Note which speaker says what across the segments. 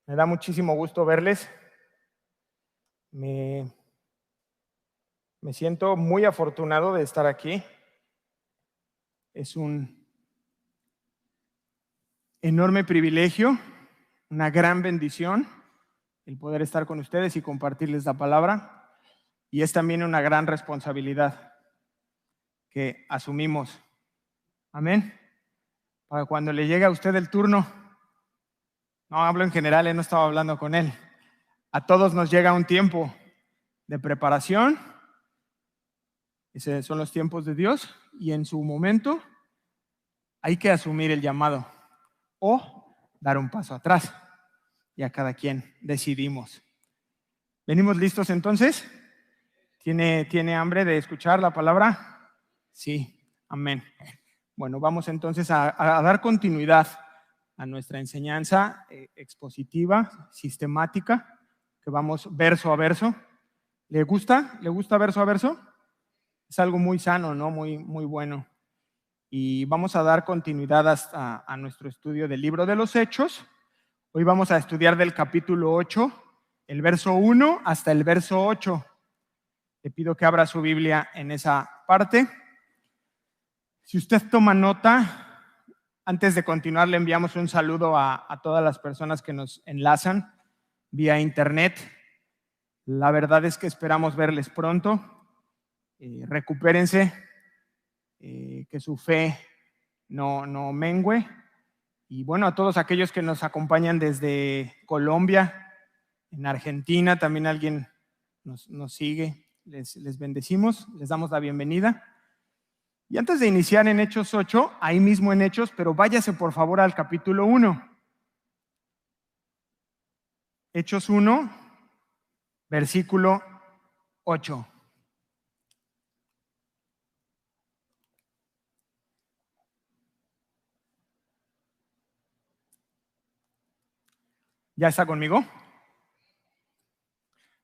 Speaker 1: Me da muchísimo gusto verles. Me siento muy afortunado de estar aquí. Es un enorme privilegio, una gran bendición el poder estar con ustedes y compartirles la palabra. Y es también una gran responsabilidad que asumimos. Amén. Para cuando le llegue a usted el turno, no hablo en general, no estaba hablando con él. A todos nos llega un tiempo de preparación. Esos son los tiempos de Dios y en su momento hay que asumir el llamado o dar un paso atrás. Y a cada quien decidimos. ¿Venimos listos entonces? ¿Tiene hambre de escuchar la palabra? Sí, amén. Bueno, vamos entonces a dar continuidad a nuestra enseñanza expositiva, sistemática, que vamos verso a verso. ¿Le gusta? ¿Le gusta verso a verso? Es algo muy sano, ¿no? Muy bueno. Y vamos a dar continuidad hasta a nuestro estudio del libro de los Hechos. Hoy vamos a estudiar del capítulo 8, el verso 1 hasta el verso 8. Le pido que abra su Biblia en esa parte. Si usted toma nota, antes de continuar le enviamos un saludo a todas las personas que nos enlazan vía internet. La verdad es que esperamos verles pronto. Recupérense, que su fe no mengüe. Y bueno, a todos aquellos que nos acompañan desde Colombia, en Argentina, también alguien nos sigue, les bendecimos, les damos la bienvenida. Y antes de iniciar en Hechos 8, ahí mismo en Hechos, pero váyase por favor al capítulo 1. Hechos 1, versículo 8. ¿Ya está conmigo?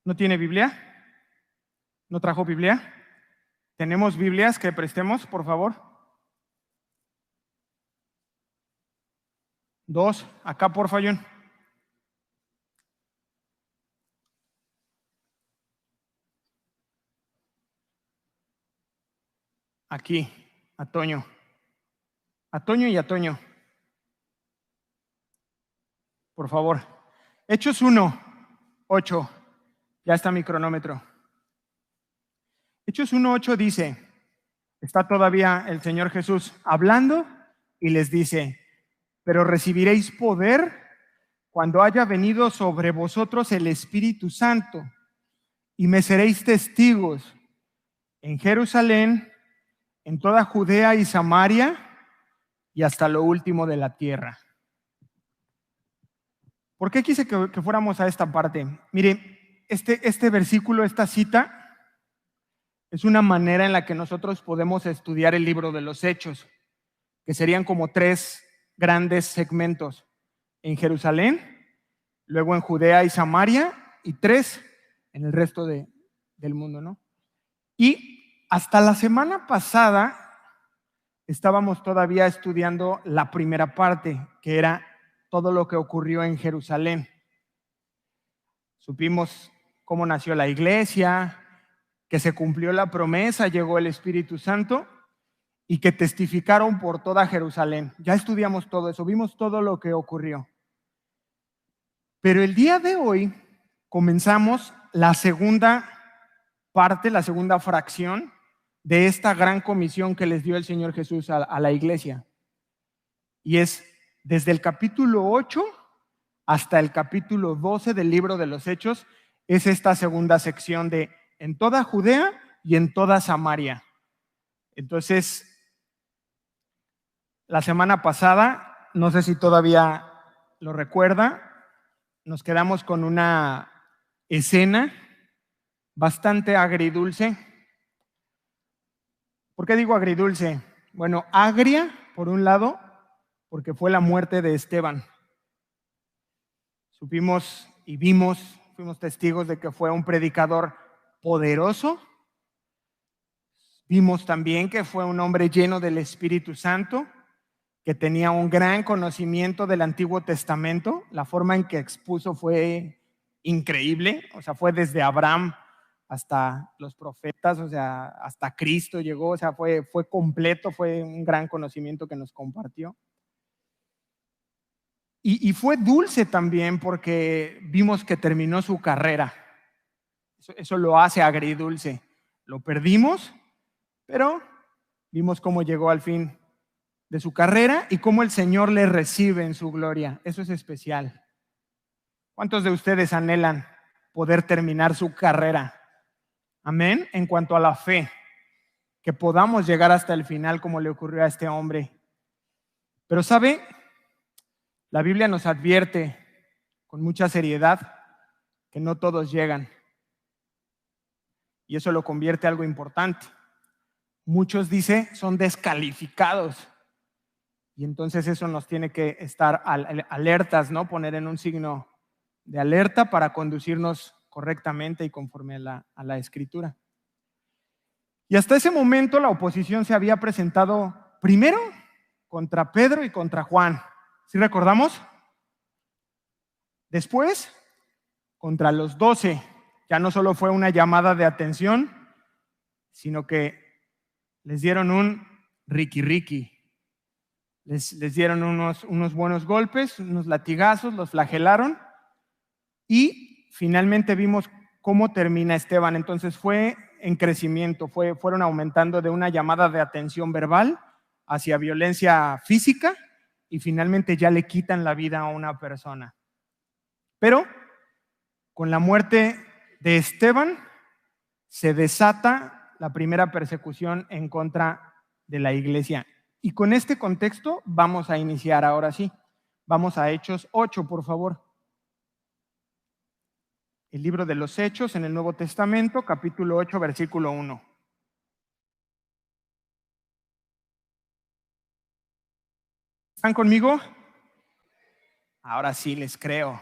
Speaker 1: ¿No tiene Biblia? ¿No trajo Biblia? ¿Tenemos Biblias que prestemos, por favor? 2, acá por favor. Aquí, a Toño y a Toño. Por favor. Hechos 1, 8. Ya está mi cronómetro. Hechos 1, 8 dice, está todavía el Señor Jesús hablando y les dice, pero recibiréis poder cuando haya venido sobre vosotros el Espíritu Santo y me seréis testigos en Jerusalén, en toda Judea y Samaria y hasta lo último de la tierra. ¿Por qué quise que fuéramos a esta parte? Mire, este versículo, esta cita, es una manera en la que nosotros podemos estudiar el libro de los Hechos, que serían como 3 grandes segmentos. En Jerusalén, luego en Judea y Samaria, y 3 en el resto del mundo, ¿no? Y hasta la semana pasada estábamos todavía estudiando la primera parte, que era todo lo que ocurrió en Jerusalén. Supimos cómo nació la iglesia, que se cumplió la promesa, llegó el Espíritu Santo y que testificaron por toda Jerusalén. Ya estudiamos todo eso, vimos todo lo que ocurrió. Pero el día de hoy comenzamos la segunda parte, la segunda fracción de esta gran comisión que les dio el Señor Jesús a la iglesia. Y es desde el capítulo 8 hasta el capítulo 12 del libro de los Hechos, es esta segunda sección de en toda Judea y en toda Samaria. Entonces, la semana pasada, no sé si todavía lo recuerda, nos quedamos con una escena bastante agridulce. ¿Por qué digo agridulce? Bueno, agria, por un lado, porque fue la muerte de Esteban. Supimos y vimos, fuimos testigos de que fue un predicador poderoso. Vimos también que fue un hombre lleno del Espíritu Santo que tenía un gran conocimiento del Antiguo Testamento. La forma en que expuso fue increíble, o sea, fue desde Abraham hasta los profetas, o sea, hasta Cristo llegó, o sea, fue completo, fue un gran conocimiento que nos compartió. Y fue dulce también porque vimos que terminó su carrera. Eso lo hace agridulce. Lo perdimos, pero vimos cómo llegó al fin de su carrera y cómo el Señor le recibe en su gloria. Eso es especial. ¿Cuántos de ustedes anhelan poder terminar su carrera? Amén. En cuanto a la fe, que podamos llegar hasta el final como le ocurrió a este hombre. Pero ¿sabe? La Biblia nos advierte con mucha seriedad que no todos llegan. Y eso lo convierte en algo importante. Muchos, dice, son descalificados. Y entonces eso nos tiene que estar alertas, ¿no? Poner en un signo de alerta para conducirnos correctamente y conforme a la Escritura. Y hasta ese momento la oposición se había presentado primero contra Pedro y contra Juan. ¿Sí recordamos? Después, contra los 12. Ya no solo fue una llamada de atención, sino que les dieron un riqui-riqui. Les dieron unos buenos golpes, unos latigazos, los flagelaron y finalmente vimos cómo termina Esteban. Entonces fue en crecimiento, fueron aumentando de una llamada de atención verbal hacia violencia física y finalmente ya le quitan la vida a una persona. Pero con la muerte de Esteban se desata la primera persecución en contra de la iglesia. Y con este contexto vamos a iniciar ahora sí. Vamos a Hechos 8, por favor. El libro de los Hechos en el Nuevo Testamento, capítulo 8, versículo 1. ¿Están conmigo? Ahora sí les creo.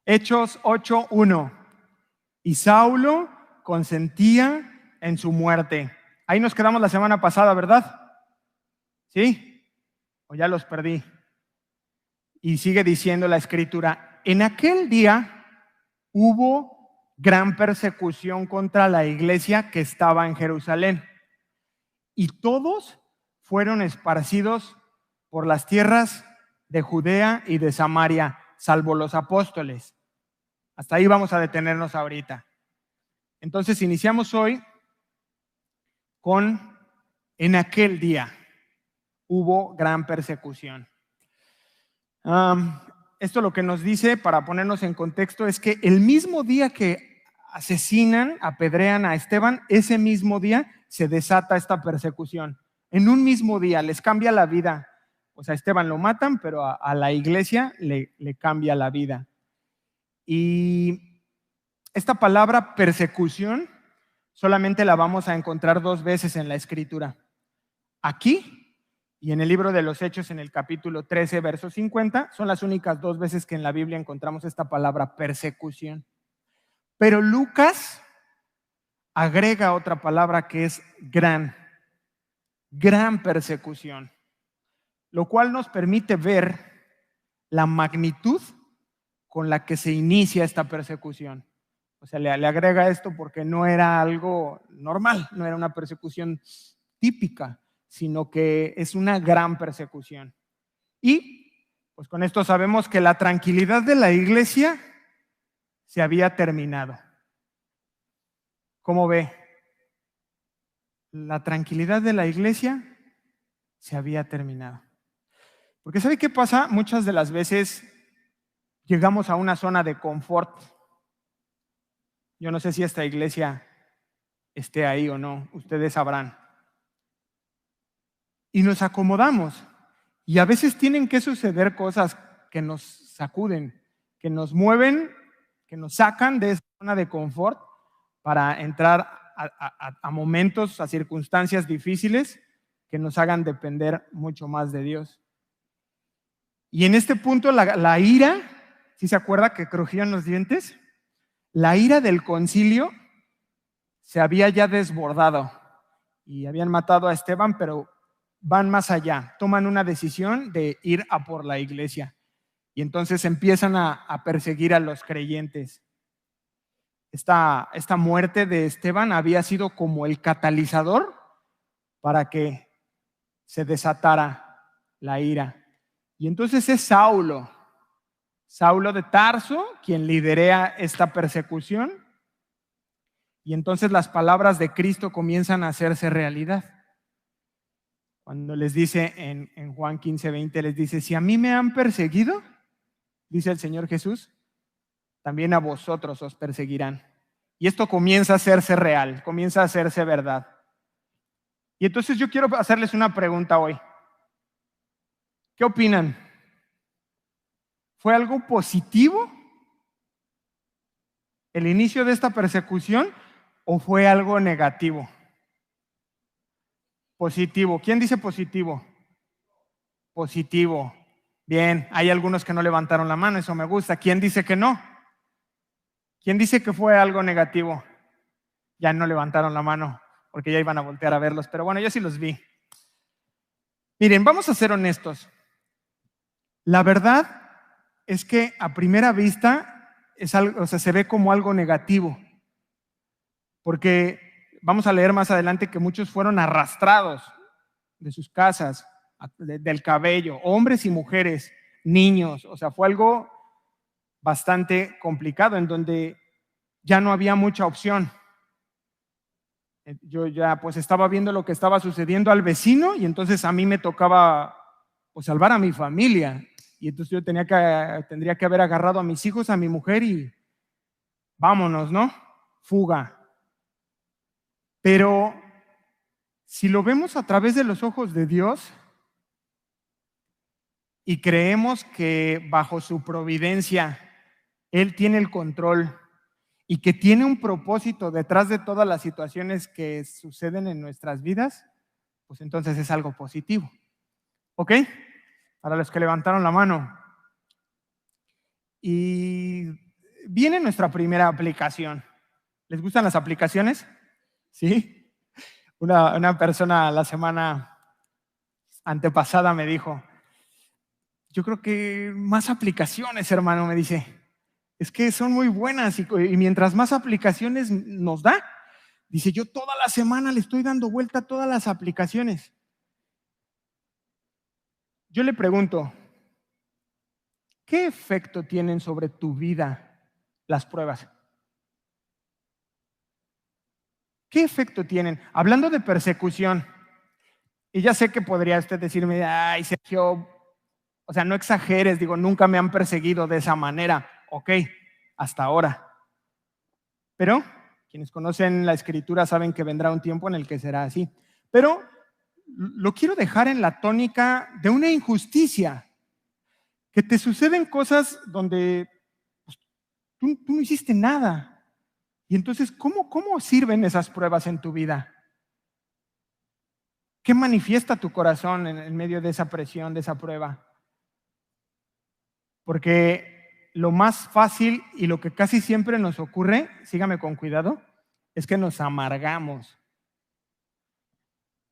Speaker 1: Hechos 8, 1. Y Saulo consentía en su muerte. Ahí nos quedamos la semana pasada, ¿verdad? ¿Sí? ¿O ya los perdí? Y sigue diciendo la Escritura, en aquel día hubo gran persecución contra la iglesia que estaba en Jerusalén. Y todos fueron esparcidos por las tierras de Judea y de Samaria, salvo los apóstoles. Hasta ahí vamos a detenernos ahorita. Entonces iniciamos hoy con en aquel día hubo gran persecución. Esto lo que nos dice, para ponernos en contexto, es que el mismo día que asesinan, apedrean a Esteban, ese mismo día se desata esta persecución. En un mismo día les cambia la vida. O sea, a Esteban lo matan, pero a la iglesia le cambia la vida. Y esta palabra persecución solamente la vamos a encontrar 2 veces en la Escritura. Aquí y en el libro de los Hechos, en el capítulo 13, verso 50, son las únicas 2 veces que en la Biblia encontramos esta palabra persecución. Pero Lucas agrega otra palabra que es gran persecución, lo cual nos permite ver la magnitud con la que se inicia esta persecución. O sea, le agrega esto porque no era algo normal, no era una persecución típica, sino que es una gran persecución. Y pues con esto sabemos que la tranquilidad de la iglesia se había terminado. ¿Cómo ve? La tranquilidad de la iglesia se había terminado. Porque ¿sabe qué pasa? Muchas de las veces llegamos a una zona de confort. Yo no sé si esta iglesia esté ahí o no, ustedes sabrán. Y nos acomodamos. Y a veces tienen que suceder cosas que nos sacuden, que nos mueven, que nos sacan de esa zona de confort para entrar a momentos, a circunstancias difíciles que nos hagan depender mucho más de Dios. Y en este punto la ira, ¿sí se acuerda que crujían los dientes? La ira del concilio se había ya desbordado y habían matado a Esteban, pero van más allá, toman una decisión de ir a por la iglesia y entonces empiezan a perseguir a los creyentes. Esta muerte de Esteban había sido como el catalizador para que se desatara la ira. Y entonces es Saulo de Tarso quien lidera esta persecución y entonces las palabras de Cristo comienzan a hacerse realidad. Cuando les dice en Juan 15:20, les dice, si a mí me han perseguido, dice el Señor Jesús, también a vosotros os perseguirán. Y esto comienza a hacerse real, comienza a hacerse verdad. Y entonces yo quiero hacerles una pregunta hoy. ¿Qué opinan? ¿Fue algo positivo el inicio de esta persecución o fue algo negativo? Positivo. ¿Quién dice positivo? Positivo. Bien, hay algunos que no levantaron la mano, eso me gusta. ¿Quién dice que no? ¿Quién dice que fue algo negativo? Ya no levantaron la mano porque ya iban a voltear a verlos, pero bueno, yo sí los vi. Miren, vamos a ser honestos. La verdad es que a primera vista es algo, se ve como algo negativo, porque vamos a leer más adelante que muchos fueron arrastrados de sus casas, del cabello, hombres y mujeres, niños, o sea, fue algo bastante complicado en donde ya no había mucha opción. Yo ya pues estaba viendo lo que estaba sucediendo al vecino y entonces a mí me tocaba pues salvar a mi familia y entonces yo tendría que haber agarrado a mis hijos, a mi mujer y vámonos, ¿no? Fuga. Pero si lo vemos a través de los ojos de Dios y creemos que bajo su providencia Él tiene el control y que tiene un propósito detrás de todas las situaciones que suceden en nuestras vidas, pues entonces es algo positivo. ¿Ok? Para los que levantaron la mano. Y viene nuestra primera aplicación. ¿Les gustan las aplicaciones? ¿Sí? Una persona la semana antepasada me dijo, yo creo que más aplicaciones, hermano, me dice. Es que son muy buenas y mientras más aplicaciones nos da, dice, yo toda la semana le estoy dando vuelta a todas las aplicaciones. Yo le pregunto, ¿qué efecto tienen sobre tu vida las pruebas? ¿Qué efecto tienen? Hablando de persecución, y ya sé que podría usted decirme, ay, Sergio, o sea, no exageres, digo, nunca me han perseguido de esa manera. Ok, hasta ahora. Pero quienes conocen la Escritura saben que vendrá un tiempo en el que será así. Pero lo quiero dejar en la tónica de una injusticia, que te suceden cosas donde pues, tú no hiciste nada. Y entonces, ¿cómo sirven esas pruebas en tu vida? ¿Qué manifiesta tu corazón en medio de esa presión, de esa prueba? Porque lo más fácil y lo que casi siempre nos ocurre, sígame con cuidado, es que nos amargamos.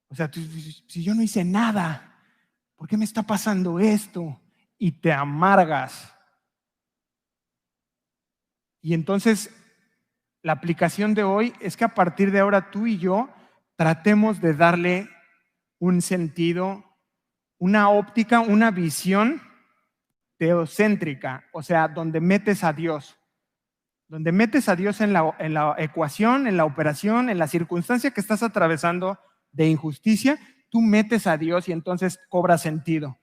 Speaker 1: O sea, si yo no hice nada, ¿por qué me está pasando esto? Y te amargas. Y entonces, la aplicación de hoy es que a partir de ahora tú y yo tratemos de darle un sentido, una óptica, una visión teocéntrica, o sea, donde metes a Dios. Donde metes a Dios en la ecuación, en la operación, en la circunstancia que estás atravesando de injusticia, tú metes a Dios y entonces cobra sentido.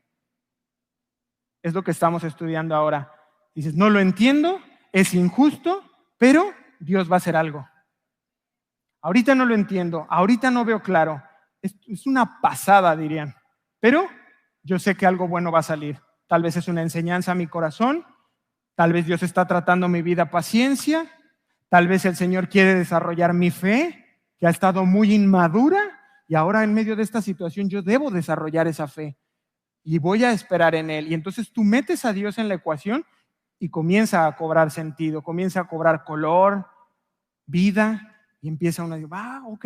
Speaker 1: Es lo que estamos estudiando ahora. Dices, no lo entiendo, es injusto, pero Dios va a hacer algo. Ahorita no lo entiendo, ahorita no veo claro. Es una pasada, dirían. Pero yo sé que algo bueno va a salir. Tal vez es una enseñanza a mi corazón, tal vez Dios está tratando mi vida paciencia, tal vez el Señor quiere desarrollar mi fe, que ha estado muy inmadura, y ahora en medio de esta situación yo debo desarrollar esa fe y voy a esperar en Él. Y entonces tú metes a Dios en la ecuación y comienza a cobrar sentido, comienza a cobrar color, vida, y empieza uno a decir, ok,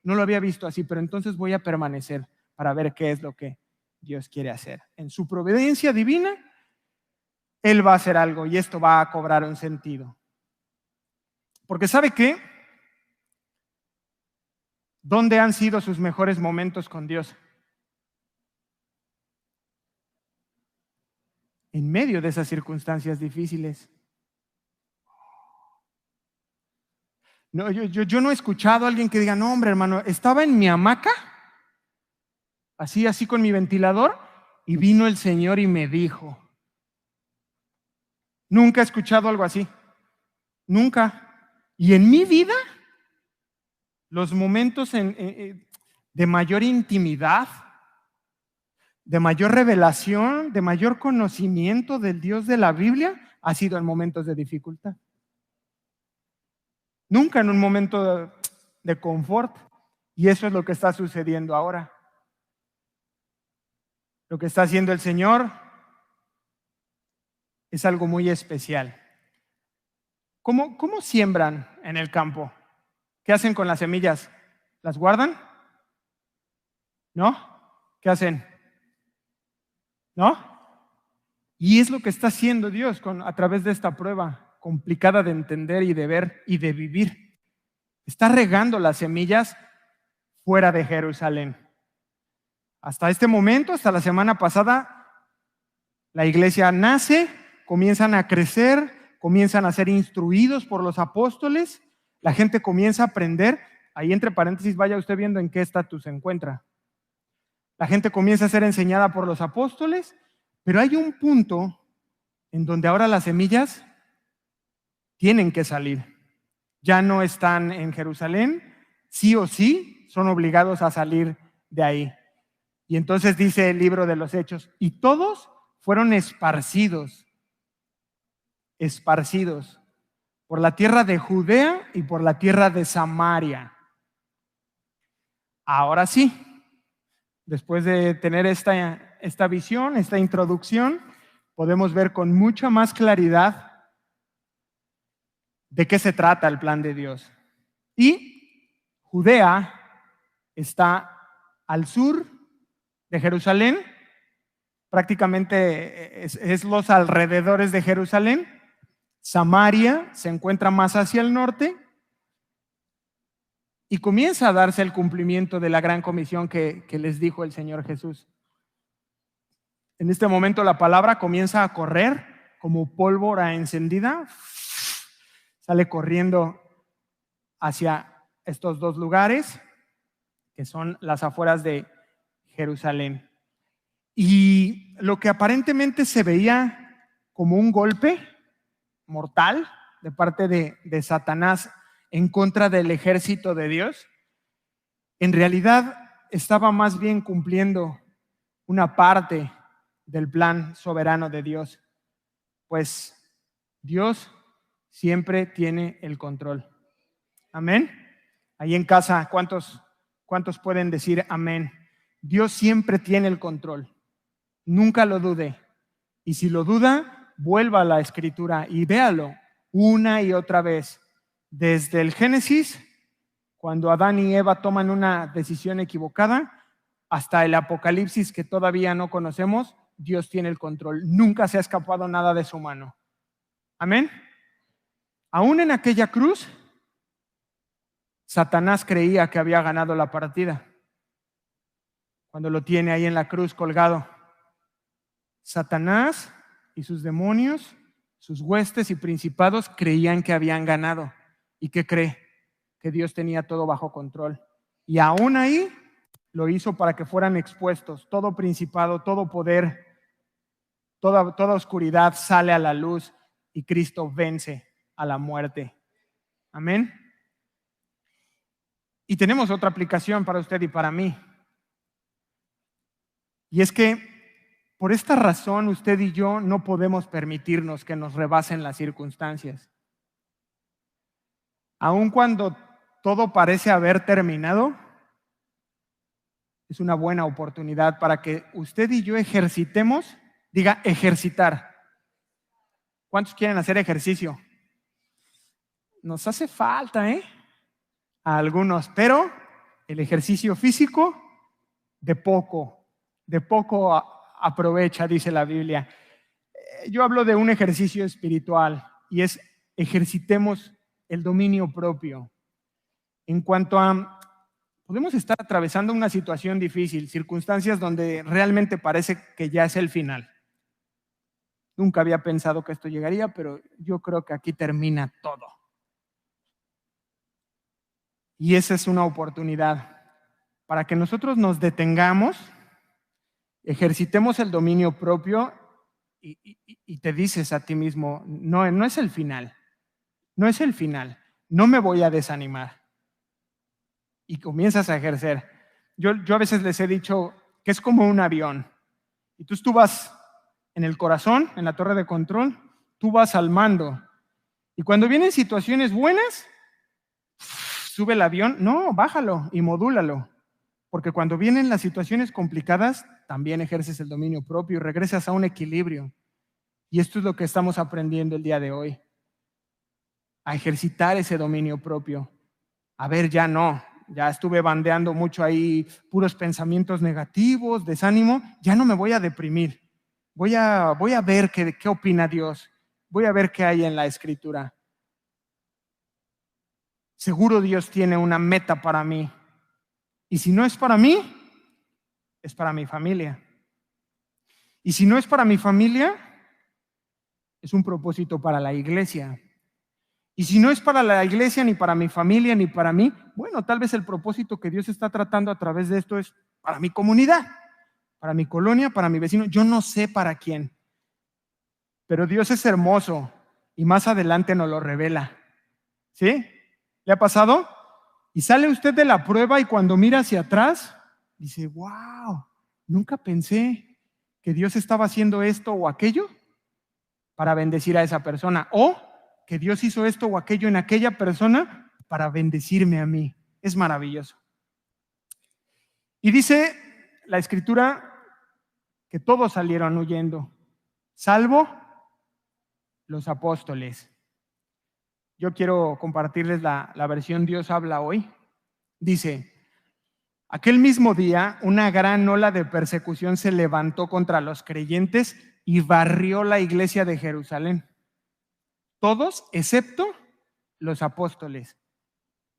Speaker 1: no lo había visto así, pero entonces voy a permanecer, para ver qué es lo que Dios quiere hacer. En su providencia divina, Él va a hacer algo y esto va a cobrar un sentido. Porque ¿sabe qué? ¿Dónde han sido sus mejores momentos con Dios? En medio de esas circunstancias difíciles. No, yo no he escuchado a alguien que diga, no, hombre, hermano, estaba en mi hamaca, así con mi ventilador, y vino el Señor y me dijo. Nunca he escuchado algo así. Nunca. Y en mi vida, los momentos de mayor intimidad, de mayor revelación, de mayor conocimiento del Dios de la Biblia, ha sido en momentos de dificultad. Nunca en un momento de confort. Y eso es lo que está sucediendo ahora. Lo que está haciendo el Señor es algo muy especial. ¿Cómo siembran en el campo? ¿Qué hacen con las semillas? ¿Las guardan? ¿No? ¿Qué hacen? ¿No? Y es lo que está haciendo Dios a través de esta prueba complicada de entender y de ver y de vivir. Está regando las semillas fuera de Jerusalén. Hasta este momento, hasta la semana pasada, la iglesia nace, comienzan a crecer, comienzan a ser instruidos por los apóstoles, la gente comienza a aprender. Ahí entre paréntesis, vaya usted viendo en qué estatus se encuentra. La gente comienza a ser enseñada por los apóstoles, pero hay un punto en donde ahora las semillas tienen que salir. Ya no están en Jerusalén, sí o sí son obligados a salir de ahí. Y entonces dice el libro de los Hechos, y todos fueron esparcidos por la tierra de Judea y por la tierra de Samaria. Ahora sí, después de tener esta visión, esta introducción, podemos ver con mucha más claridad de qué se trata el plan de Dios. Y Judea está al sur de Jerusalén, prácticamente es los alrededores de Jerusalén. Samaria se encuentra más hacia el norte y comienza a darse el cumplimiento de la gran comisión que les dijo el Señor Jesús. En este momento la palabra comienza a correr como pólvora encendida, sale corriendo hacia estos dos lugares que son las afueras de Jerusalén. Y lo que aparentemente se veía como un golpe mortal de parte de Satanás en contra del ejército de Dios, en realidad estaba más bien cumpliendo una parte del plan soberano de Dios, pues Dios siempre tiene el control. Amén. Ahí en casa, ¿cuántos pueden decir amén? Dios siempre tiene el control. Nunca lo dude. Y si lo duda, vuelva a la Escritura y véalo una y otra vez. Desde el Génesis, cuando Adán y Eva toman una decisión equivocada, hasta el Apocalipsis que todavía no conocemos, Dios tiene el control. Nunca se ha escapado nada de su mano. Amén. Aún en aquella cruz, Satanás creía que había ganado la partida. Cuando lo tiene ahí en la cruz colgado, Satanás y sus demonios, sus huestes y principados creían que habían ganado. ¿Y qué cree? Que Dios tenía todo bajo control. Y aún ahí lo hizo para que fueran expuestos. Todo principado, todo poder, toda oscuridad sale a la luz y Cristo vence a la muerte. Amén. Y tenemos otra aplicación para usted y para mí. Y es que por esta razón usted y yo no podemos permitirnos que nos rebasen las circunstancias. Aun cuando todo parece haber terminado, es una buena oportunidad para que usted y yo ejercitemos, diga ejercitar. ¿Cuántos quieren hacer ejercicio? Nos hace falta, a algunos, pero el ejercicio físico de poco aprovecha, dice la Biblia. Yo hablo de un ejercicio espiritual y es ejercitemos el dominio propio. En cuanto a, podemos estar atravesando una situación difícil, circunstancias donde realmente parece que ya es el final. Nunca había pensado que esto llegaría, pero yo creo que aquí termina todo. Y esa es una oportunidad para que nosotros nos detengamos, ejercitemos el dominio propio y te dices a ti mismo, no es el final, no es el final, no me voy a desanimar. Y comienzas a ejercer. Yo a veces les he dicho que es como un avión. Y tú vas en el corazón, en la torre de control, tú vas al mando. Y cuando vienen situaciones buenas, sube el avión, no, bájalo y modúlalo. Porque cuando vienen las situaciones complicadas, también ejerces el dominio propio y regresas a un equilibrio. Y esto es lo que estamos aprendiendo el día de hoy. A ejercitar ese dominio propio. A ver, ya estuve bandeando mucho ahí puros pensamientos negativos, desánimo, ya no me voy a deprimir. Voy a ver qué opina Dios. Voy a ver qué hay en la Escritura. Seguro Dios tiene una meta para mí. Y si no es para mí, es para mi familia. Y si no es para mi familia, es un propósito para la iglesia. Y si no es para la iglesia, ni para mi familia, ni para mí, bueno, tal vez el propósito que Dios está tratando a través de esto es para mi comunidad, para mi colonia, para mi vecino. Yo no sé para quién. Pero Dios es hermoso y más adelante nos lo revela. ¿Sí? ¿Le ha pasado? Y sale usted de la prueba y cuando mira hacia atrás, dice, wow, nunca pensé que Dios estaba haciendo esto o aquello para bendecir a esa persona. O que Dios hizo esto o aquello en aquella persona para bendecirme a mí. Es maravilloso. Y dice la Escritura que todos salieron huyendo, salvo los apóstoles. Yo quiero compartirles la versión Dios habla hoy. Dice, aquel mismo día una gran ola de persecución se levantó contra los creyentes y barrió la iglesia de Jerusalén. Todos, excepto los apóstoles,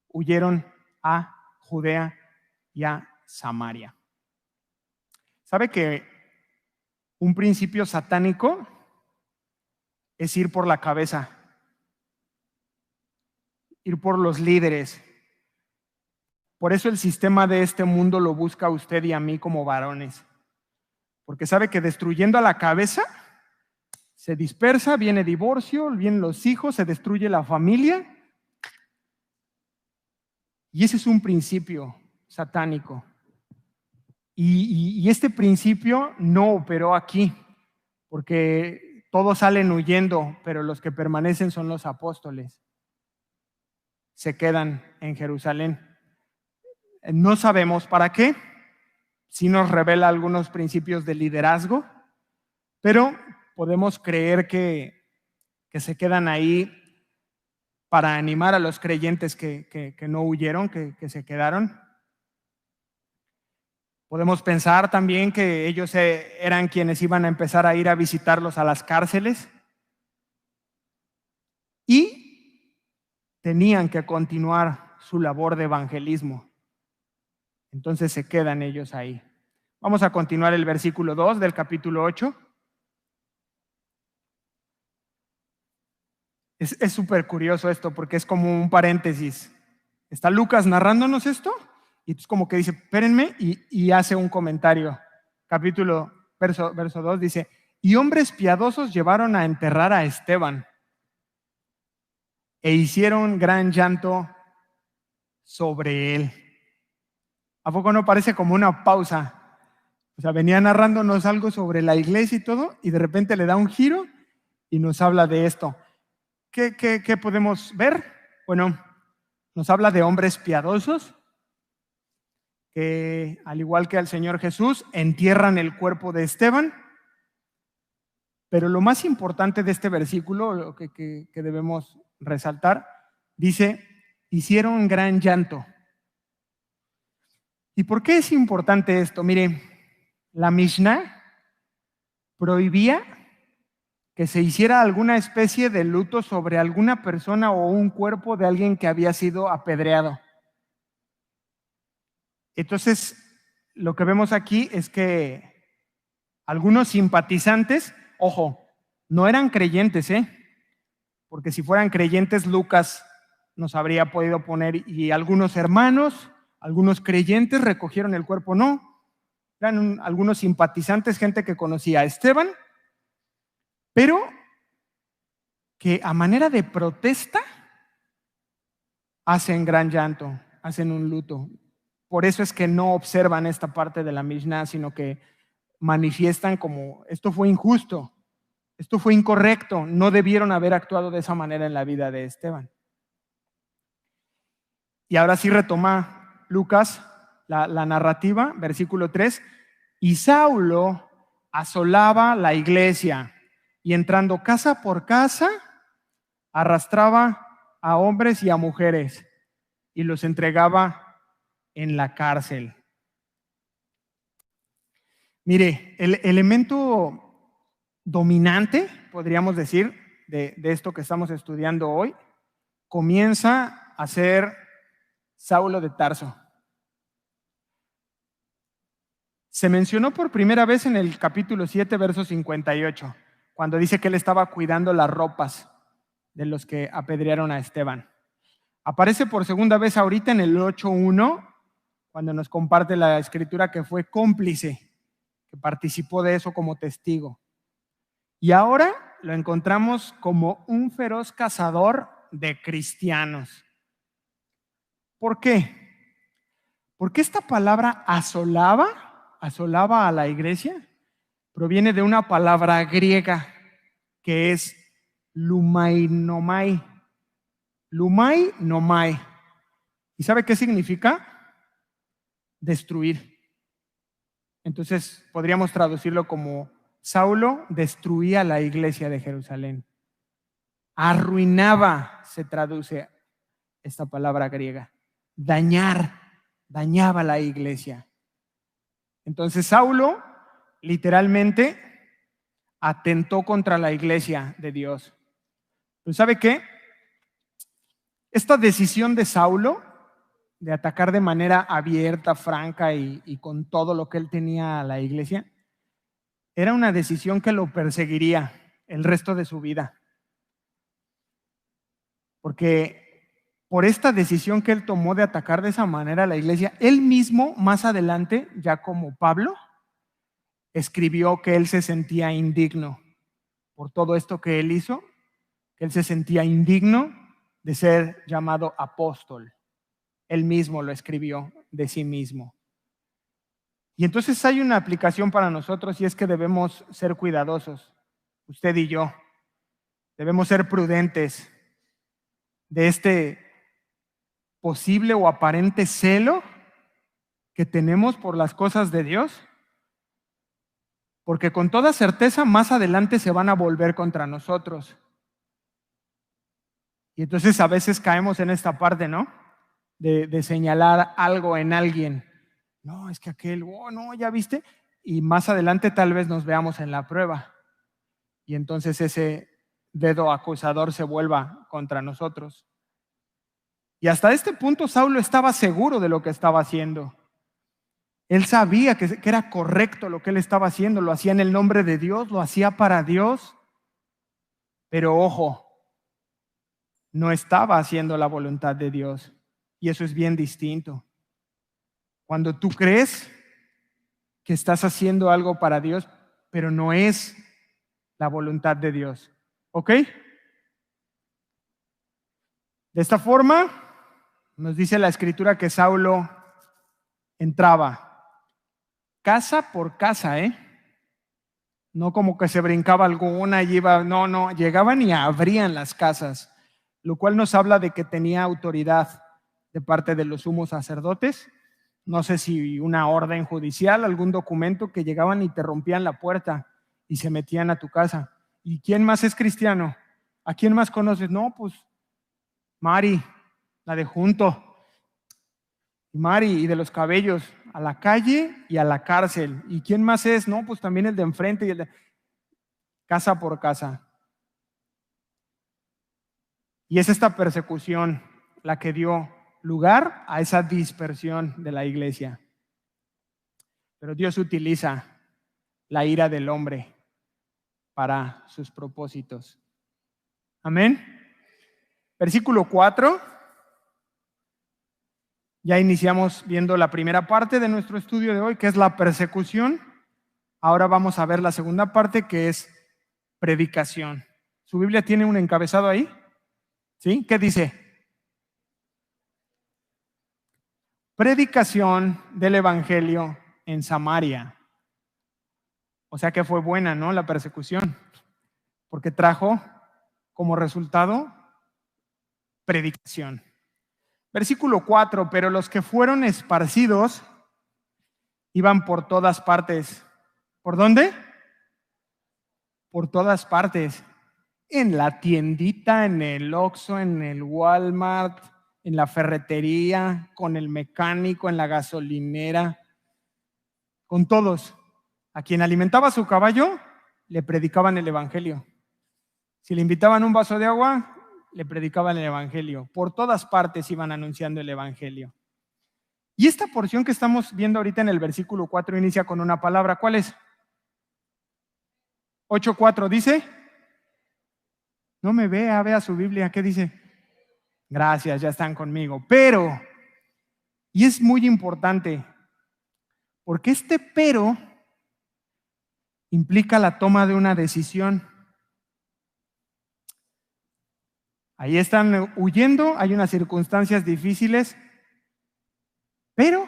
Speaker 1: huyeron a Judea y a Samaria. ¿Sabe que un principio satánico es ir por la cabeza? Ir por los líderes. Por eso el sistema de este mundo lo busca a usted y a mí como varones. Porque sabe que destruyendo a la cabeza se dispersa, viene divorcio, vienen los hijos, se destruye la familia. Y ese es un principio satánico. Y este principio no operó aquí, porque todos salen huyendo, pero los que permanecen son los apóstoles. Se quedan en Jerusalén. No sabemos para qué. Sí nos revela algunos principios de liderazgo, pero podemos creer que se quedan ahí para animar a los creyentes que no huyeron, que se quedaron. Podemos pensar también que ellos eran quienes iban a empezar a ir a visitarlos a las cárceles y tenían que continuar su labor de evangelismo. Entonces se quedan ellos ahí. Vamos a continuar el versículo 2 del capítulo 8. Es súper curioso esto porque es como un paréntesis. Está Lucas narrándonos esto y es como que dice, espérenme, y hace un comentario. Verso 2 dice, y hombres piadosos llevaron a enterrar a Esteban e hicieron gran llanto sobre él. ¿A poco no parece como una pausa? O sea, venía narrándonos algo sobre la iglesia y todo, y de repente le da un giro y nos habla de esto. ¿Qué podemos ver? Bueno, nos habla de hombres piadosos que, al igual que al Señor Jesús, entierran el cuerpo de Esteban. Pero lo más importante de este versículo, lo que debemos resaltar, dice, hicieron gran llanto. ¿Y por qué es importante esto? Mire, la Mishnah prohibía que se hiciera alguna especie de luto sobre alguna persona o un cuerpo de alguien que había sido apedreado. Entonces, lo que vemos aquí es que algunos simpatizantes, ojo, no eran creyentes, porque si fueran creyentes, Lucas nos habría podido poner, y algunos hermanos, algunos creyentes recogieron el cuerpo. No, eran algunos simpatizantes, gente que conocía a Esteban, pero que a manera de protesta hacen gran llanto, hacen un luto. Por eso es que no observan esta parte de la Mishnah, sino que manifiestan como esto fue injusto, esto fue incorrecto, no debieron haber actuado de esa manera en la vida de Esteban. Y ahora sí retoma Lucas la narrativa, versículo 3. Y Saulo asolaba la iglesia y entrando casa por casa, arrastraba a hombres y a mujeres y los entregaba en la cárcel. Mire, el elemento dominante, podríamos decir, de esto que estamos estudiando hoy, comienza a ser Saulo de Tarso. Se mencionó por primera vez en el capítulo 7, verso 58, cuando dice que él estaba cuidando las ropas de los que apedrearon a Esteban. Aparece por segunda vez ahorita en el 8:1, cuando nos comparte la escritura que fue cómplice, que participó de eso como testigo. Y ahora lo encontramos como un feroz cazador de cristianos. ¿Por qué? Porque esta palabra asolaba a la iglesia, proviene de una palabra griega que es lumainomai. Lumainomai. ¿Y sabe qué significa? Destruir. Entonces podríamos traducirlo como Saulo destruía la iglesia de Jerusalén. Arruinaba, se traduce esta palabra griega. Dañaba la iglesia. Entonces Saulo literalmente atentó contra la iglesia de Dios. ¿Pero sabe qué? Esta decisión de Saulo de atacar de manera abierta, franca y con todo lo que él tenía a la iglesia, era una decisión que lo perseguiría el resto de su vida. Porque por esta decisión que él tomó de atacar de esa manera a la iglesia, él mismo más adelante, ya como Pablo, escribió que él se sentía indigno por todo esto que él hizo, que él se sentía indigno de ser llamado apóstol. Él mismo lo escribió de sí mismo. Y entonces hay una aplicación para nosotros y es que debemos ser cuidadosos, usted y yo. Debemos ser prudentes de este posible o aparente celo que tenemos por las cosas de Dios, porque con toda certeza más adelante se van a volver contra nosotros. Y entonces a veces caemos en esta parte, ¿no? De señalar algo en alguien. No, es que aquel, oh, no, ya viste. Y más adelante tal vez nos veamos en la prueba. Y entonces ese dedo acusador se vuelva contra nosotros. Y hasta este punto Saulo estaba seguro de lo que estaba haciendo. Él sabía que era correcto lo que él estaba haciendo. Lo hacía en el nombre de Dios, lo hacía para Dios. Pero ojo, no estaba haciendo la voluntad de Dios. Y eso es bien distinto. Cuando tú crees que estás haciendo algo para Dios, pero no es la voluntad de Dios. ¿Ok? De esta forma, nos dice la escritura que Saulo entraba casa por casa, No como que se brincaba alguna y iba, no, llegaban y abrían las casas, lo cual nos habla de que tenía autoridad de parte de los sumos sacerdotes. No sé si una orden judicial, algún documento que llegaban y te rompían la puerta y se metían a tu casa. ¿Y quién más es cristiano? ¿A quién más conoces? No, pues Mari, la de junto. Y Mari, y de los cabellos, a la calle y a la cárcel. ¿Y quién más es? No, pues también el de enfrente y el de casa por casa. Y es esta persecución la que dio lugar a esa dispersión de la iglesia. Pero Dios utiliza la ira del hombre para sus propósitos. Amén. Versículo 4. Ya iniciamos viendo la primera parte de nuestro estudio de hoy, que es la persecución. Ahora vamos a ver la segunda parte, que es predicación. ¿Su Biblia tiene un encabezado ahí? ¿Sí? ¿Qué dice? Predicación del Evangelio en Samaria. O sea que fue buena, ¿no? La persecución, porque trajo como resultado predicación. Versículo 4, pero los que fueron esparcidos iban por todas partes. ¿Por dónde? Por todas partes. En la tiendita, en el Oxxo, en el Walmart, en la ferretería, con el mecánico, en la gasolinera, con todos. A quien alimentaba su caballo, le predicaban el evangelio. Si le invitaban un vaso de agua, le predicaban el evangelio. Por todas partes iban anunciando el evangelio. Y esta porción que estamos viendo ahorita en el versículo 4 inicia con una palabra. ¿Cuál es? 8:4 dice. No me vea su Biblia. ¿Qué dice? Gracias, ya están conmigo. Pero, y es muy importante, porque este pero implica la toma de una decisión. Ahí están huyendo, hay unas circunstancias difíciles, pero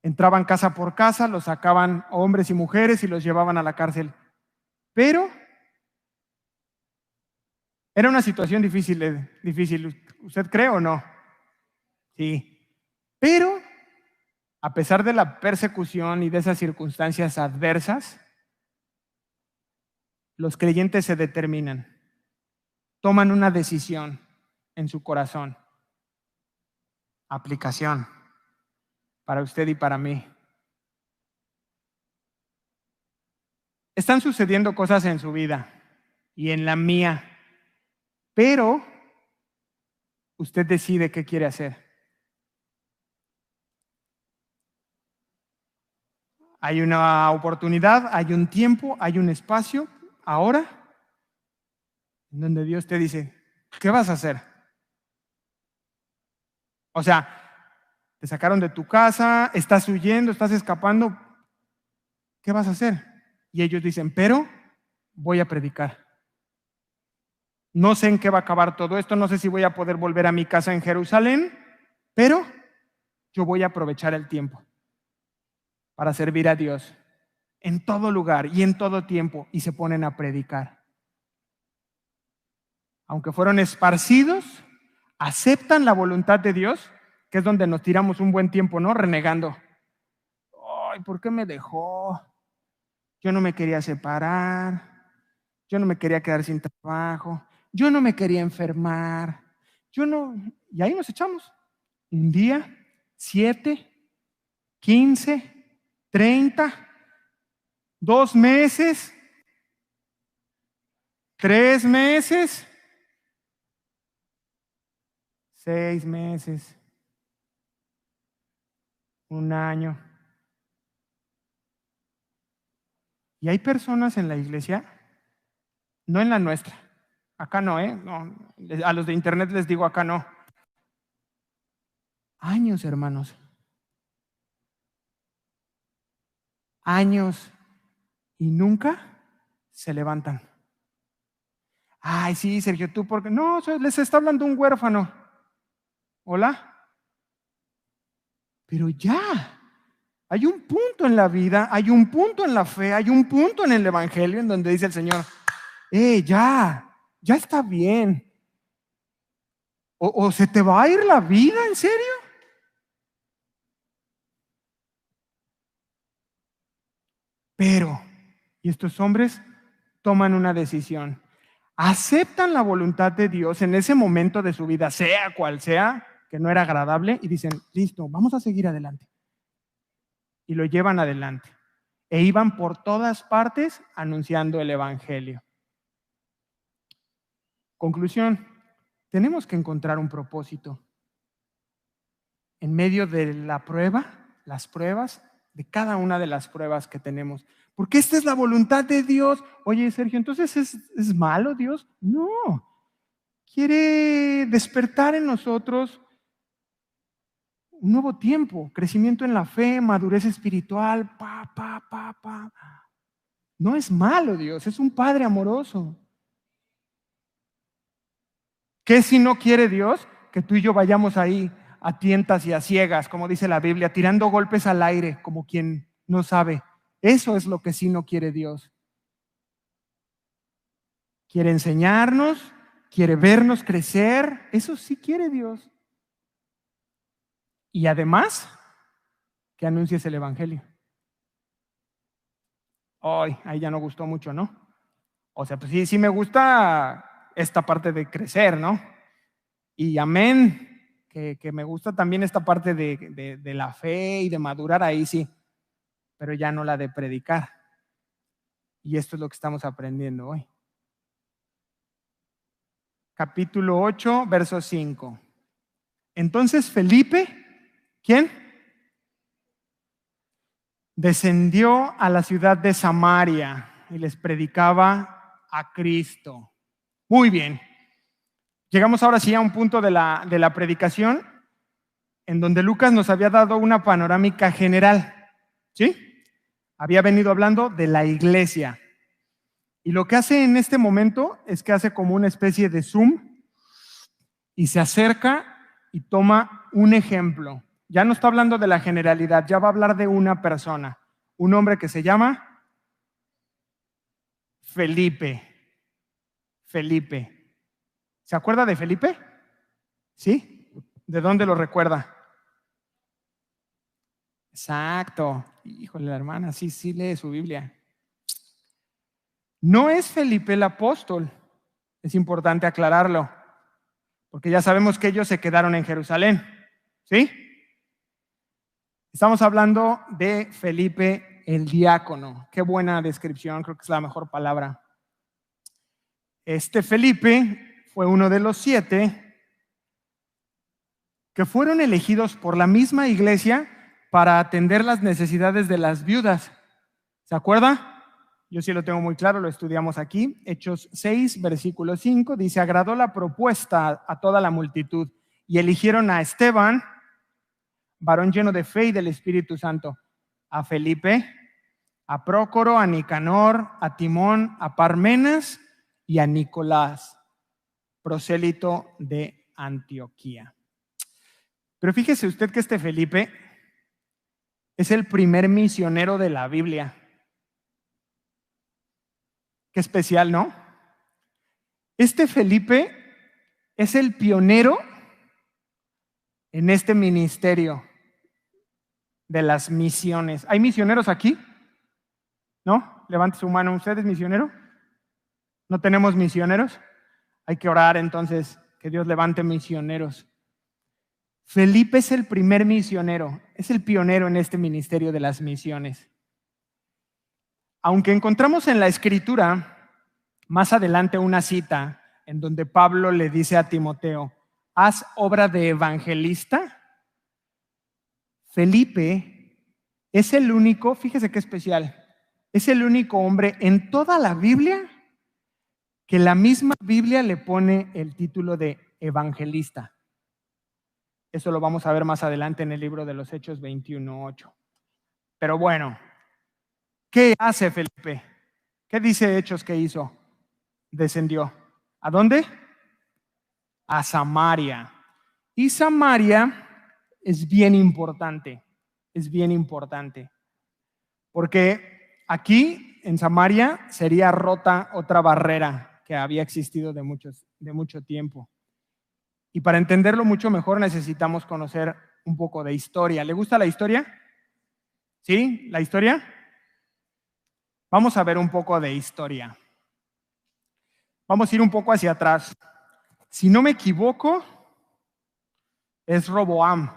Speaker 1: entraban casa por casa, los sacaban hombres y mujeres y los llevaban a la cárcel. Pero era una situación difícil. ¿Usted cree o no? Sí. Pero a pesar de la persecución y de esas circunstancias adversas, los creyentes se determinan, toman una decisión en su corazón. Aplicación para usted y para mí. Están sucediendo cosas en su vida y en la mía, pero usted decide qué quiere hacer. Hay una oportunidad, hay un tiempo, hay un espacio, ahora, en donde Dios te dice, ¿qué vas a hacer? O sea, te sacaron de tu casa, estás huyendo, estás escapando, ¿qué vas a hacer? Y ellos dicen, pero voy a predicar. No sé en qué va a acabar todo esto, no sé si voy a poder volver a mi casa en Jerusalén, pero yo voy a aprovechar el tiempo para servir a Dios en todo lugar y en todo tiempo, y se ponen a predicar. Aunque fueron esparcidos, aceptan la voluntad de Dios, que es donde nos tiramos un buen tiempo, ¿no? Renegando. Ay, ¿por qué me dejó? Yo no me quería separar, yo no me quería quedar sin trabajo, yo no me quería enfermar, y ahí nos echamos. Un día, 7, 15, 30, 2 meses, 3 meses, 6 meses, 1 año. Y hay personas en la iglesia, no en la nuestra, acá no, no, a los de internet les digo acá no. Años, hermanos. Años y nunca se levantan. Ay, sí, Sergio, tú porque no, les está hablando un huérfano. Hola. Pero ya, hay un punto en la vida, hay un punto en la fe, hay un punto en el evangelio en donde dice el Señor, ya está bien. O se te va a ir la vida, ¿en serio? Pero, y estos hombres toman una decisión, aceptan la voluntad de Dios en ese momento de su vida, sea cual sea, que no era agradable y dicen, listo, vamos a seguir adelante. Y lo llevan adelante. E iban por todas partes anunciando el evangelio. Conclusión, tenemos que encontrar un propósito. En medio de la prueba, las pruebas, de cada una de las pruebas que tenemos. Porque esta es la voluntad de Dios. Oye, Sergio, ¿entonces es malo Dios? No. Quiere despertar en nosotros un nuevo tiempo, crecimiento en la fe, madurez espiritual, No es malo Dios, es un Padre amoroso. ¿Qué si no quiere Dios? Que tú y yo vayamos ahí a tientas y a ciegas, como dice la Biblia, tirando golpes al aire como quien no sabe. Eso es lo que sí no quiere Dios. Quiere enseñarnos, quiere vernos crecer, eso sí quiere Dios. Y además, que anuncies el evangelio. Ay, ahí ya no gustó mucho, ¿no? O sea, pues sí me gusta esta parte de crecer, ¿no? Y amén, que me gusta también esta parte de la fe y de madurar, ahí sí, pero ya no la de predicar. Y esto es lo que estamos aprendiendo hoy. Capítulo 8, verso 5. Entonces Felipe, ¿quién? Descendió a la ciudad de Samaria y les predicaba a Cristo. Muy bien. Llegamos ahora sí a un punto de la predicación en donde Lucas nos había dado una panorámica general, ¿sí? Había venido hablando de la iglesia. Y lo que hace en este momento es que hace como una especie de zoom y se acerca y toma un ejemplo. Ya no está hablando de la generalidad, ya va a hablar de una persona, un hombre que se llama Felipe. Felipe. ¿Se acuerda de Felipe? ¿Sí? ¿De dónde lo recuerda? Exacto. Híjole, la hermana, sí lee su Biblia. No es Felipe el apóstol. Es importante aclararlo, porque ya sabemos que ellos se quedaron en Jerusalén. ¿Sí? Estamos hablando de Felipe el diácono. Qué buena descripción, creo que es la mejor palabra. Este Felipe fue uno de los 7 que fueron elegidos por la misma iglesia para atender las necesidades de las viudas. ¿Se acuerda? Yo sí lo tengo muy claro, lo estudiamos aquí. Hechos 6, versículo 5, dice, agradó la propuesta a toda la multitud y eligieron a Esteban, varón lleno de fe y del Espíritu Santo, a Felipe, a Prócoro, a Nicanor, a Timón, a Parmenas y a Nicolás, prosélito de Antioquía. Pero fíjese usted que este Felipe es el primer misionero de la Biblia. Qué especial, ¿no? Este Felipe es el pionero en este ministerio de las misiones. ¿Hay misioneros aquí? ¿No? Levante su mano. ¿Usted es misionero? ¿No tenemos misioneros? Hay que orar entonces que Dios levante misioneros. Felipe es el primer misionero, es el pionero en este ministerio de las misiones. Aunque encontramos en la Escritura más adelante una cita en donde Pablo le dice a Timoteo, haz obra de evangelista, Felipe es el único, fíjese qué especial, es el único hombre en toda la Biblia que la misma Biblia le pone el título de evangelista. Eso lo vamos a ver más adelante en el libro de los Hechos 21:8. Pero bueno, ¿qué hace Felipe? ¿Qué dice Hechos que hizo? Descendió. ¿A dónde? A Samaria. Y Samaria es bien importante, porque aquí en Samaria sería rota otra barrera que había existido de mucho tiempo. Y para entenderlo mucho mejor necesitamos conocer un poco de historia. ¿Le gusta la historia? ¿Sí? ¿La historia? Vamos a ver un poco de historia. Vamos a ir un poco hacia atrás. Si no me equivoco, es Roboam.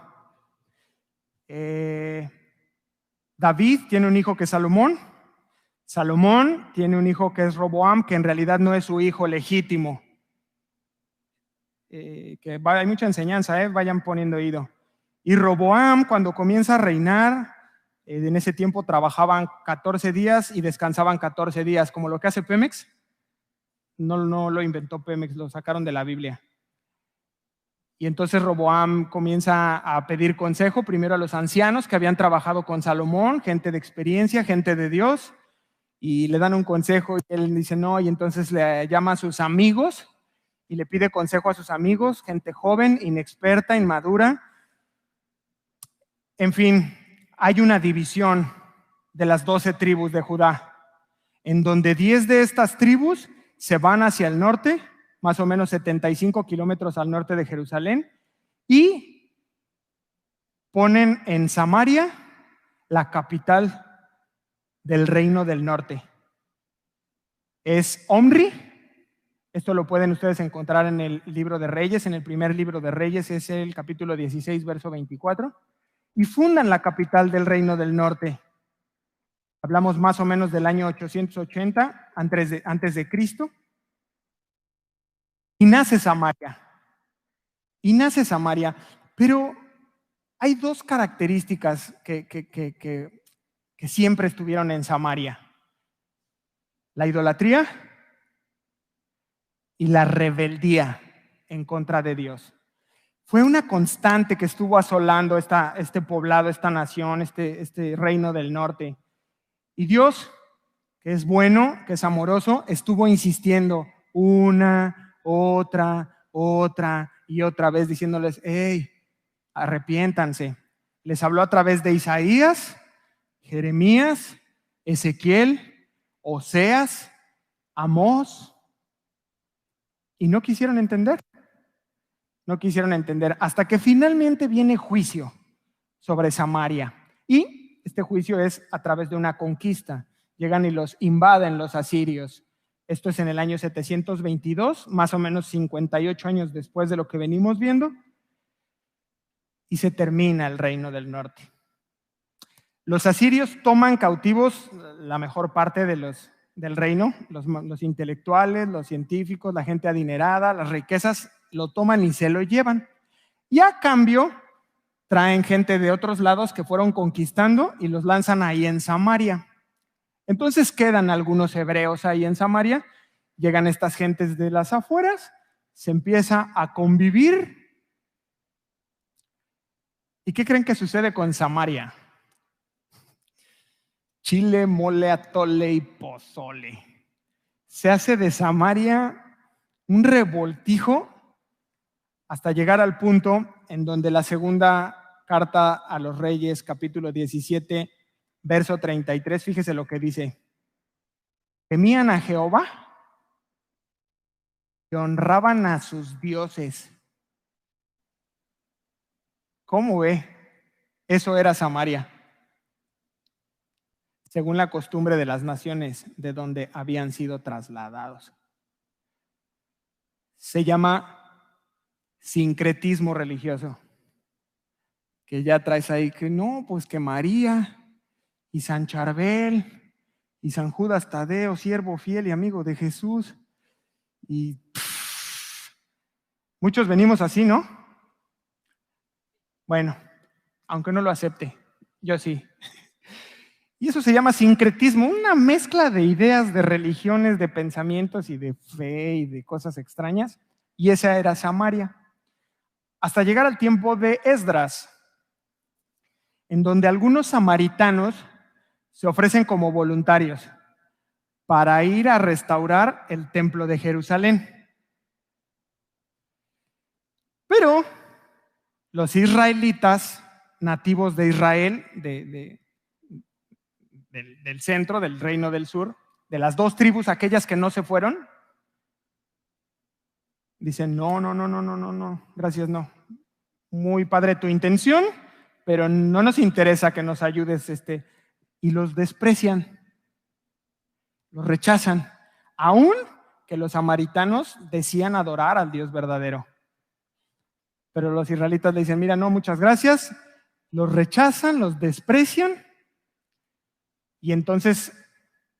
Speaker 1: David tiene un hijo que es Salomón. Salomón tiene un hijo que es Roboam, que en realidad no es su hijo legítimo. Hay mucha enseñanza, vayan poniendo oído. Y Roboam, cuando comienza a reinar, en ese tiempo trabajaban 14 días y descansaban 14 días, como lo que hace Pemex. No lo inventó Pemex, lo sacaron de la Biblia. Y entonces Roboam comienza a pedir consejo primero a los ancianos que habían trabajado con Salomón, gente de experiencia, gente de Dios, y le dan un consejo y él dice no, y entonces le llama a sus amigos y le pide consejo a sus amigos, gente joven, inexperta, inmadura. En fin, hay una división de las 12 tribus de Judá, en donde 10 de estas tribus se van hacia el norte, más o menos 75 kilómetros al norte de Jerusalén, y ponen en Samaria la capital del reino del norte. Es Omri. Esto lo pueden ustedes encontrar en el libro de Reyes, en el primer libro de Reyes, es el capítulo 16, verso 24, y fundan la capital del reino del norte. Hablamos más o menos del año 880 antes de Cristo. Y nace Samaria. Pero hay dos características que siempre estuvieron en Samaria: la idolatría y la rebeldía en contra de Dios. Fue una constante que estuvo asolando este poblado, esta nación, este reino del norte. Y Dios, que es bueno, que es amoroso, estuvo insistiendo una, otra y otra vez, diciéndoles, hey, arrepiéntanse. Les habló a través de Isaías, Jeremías, Ezequiel, Oseas, Amós, y no quisieron entender. No quisieron entender hasta que finalmente viene juicio sobre Samaria. Y este juicio es a través de una conquista. Llegan y los invaden los asirios. Esto es en el año 722, más o menos 58 años después de lo que venimos viendo. Y se termina el reino del norte. Los asirios toman cautivos la mejor parte del reino, los intelectuales, los científicos, la gente adinerada, las riquezas, lo toman y se lo llevan. Y a cambio traen gente de otros lados que fueron conquistando y los lanzan ahí en Samaria. Entonces quedan algunos hebreos ahí en Samaria, llegan estas gentes de las afueras, se empieza a convivir. ¿Y qué creen que sucede con Samaria? Chile, mole, atole y pozole. Se hace de Samaria un revoltijo hasta llegar al punto en donde la segunda carta a los Reyes, capítulo 17, verso 33, fíjese lo que dice. Temían a Jehová y honraban a sus dioses. ¿Cómo ve? Eso era Samaria, según la costumbre de las naciones de donde habían sido trasladados. Se llama sincretismo religioso, que ya traes ahí que no, pues que María y San Charbel y San Judas Tadeo, siervo fiel y amigo de Jesús, y muchos venimos así, ¿no? Bueno, aunque no lo acepte, yo sí. Y eso se llama sincretismo, una mezcla de ideas, de religiones, de pensamientos y de fe y de cosas extrañas, y esa era Samaria. Hasta llegar al tiempo de Esdras, en donde algunos samaritanos se ofrecen como voluntarios para ir a restaurar el templo de Jerusalén. Pero los israelitas nativos de Israel, del centro, del reino del sur, de las dos tribus, aquellas que no se fueron, dicen, no, gracias, no. Muy padre tu intención, pero no nos interesa que nos ayudes, y los desprecian, los rechazan, aun que los samaritanos decían adorar al Dios verdadero. Pero los israelitas le dicen, mira, no, muchas gracias. Los rechazan, los desprecian. Y entonces